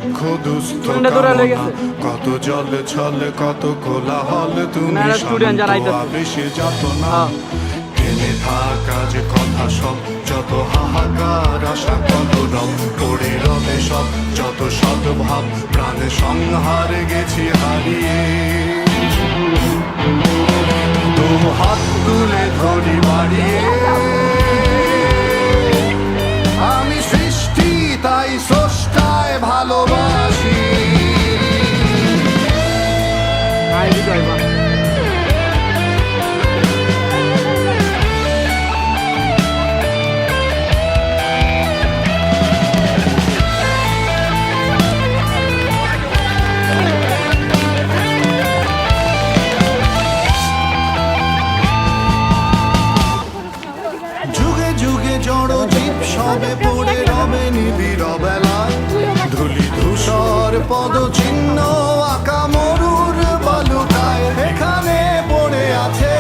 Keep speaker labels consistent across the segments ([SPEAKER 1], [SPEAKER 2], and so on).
[SPEAKER 1] দুঃখ দুস্থ কত জল ছল কত কোলাহল তুমি বেশি যাত না টেনে থাকা যে কথা সব যত হাহাকার আশা কত রব পড়ে রবে সব যত সদ্ভাব প্রাণে সংহারে গেছি হারিয়ে দু হাত তুলে ধরি বাড়িয়ে আমি সৃষ্টি তাই স্রষ্টায় ভালোবাসি যুগে যুগে জড় জীব সবে পড়ে রবে নিবিড় বেলায় ধুলি ধূসর পদচিহ্ন আঁকা মরুর বালুকায় এখানে পড়ে আছে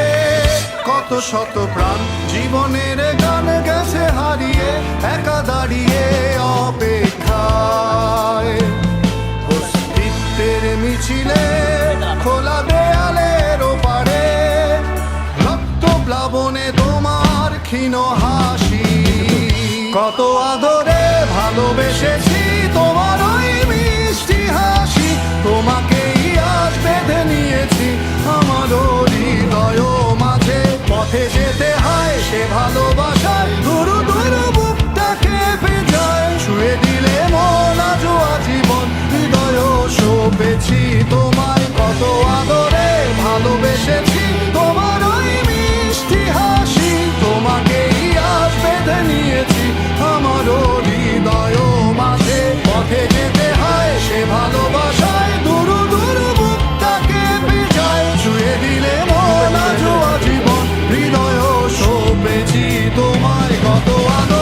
[SPEAKER 1] কত শত প্রাণ জীবনের গান গেছে হারিয়ে একা দাঁড়িয়ে অপেক্ষায় অস্তিত্বের মিছিলে খোলা দেয়ালের ওপারে রক্ত প্লাবনে তোমার ক্ষীণ হাসি কত আদরে ভালোবেসেছি তোমার ওই মিষ্টি হাসি তোমাকেই আজ বেঁধে নিয়েছি আমার হৃদয় মাঝে পথে যেতে হয় সে ভালোবাসার দুরু দুরু বুকটা কেঁপে যায় ছুঁয়ে দিলে মন আজও আজীবন হৃদয় সপেছি তোমায় কত আদরে ভালোবেসেছি তোমার ওই মিষ্টি হাসি তোমাকেই আজ বেঁধে নিয়েছি আমার হৃদয় মাঝে পথে যেতে হয় সে ভালোবাসায় দুরু দুরু বুকটা কেঁপে যায় ছুঁয়ে দিলে মন আজও আজীবন হৃদয় সপেছি তোমায় কত আদরে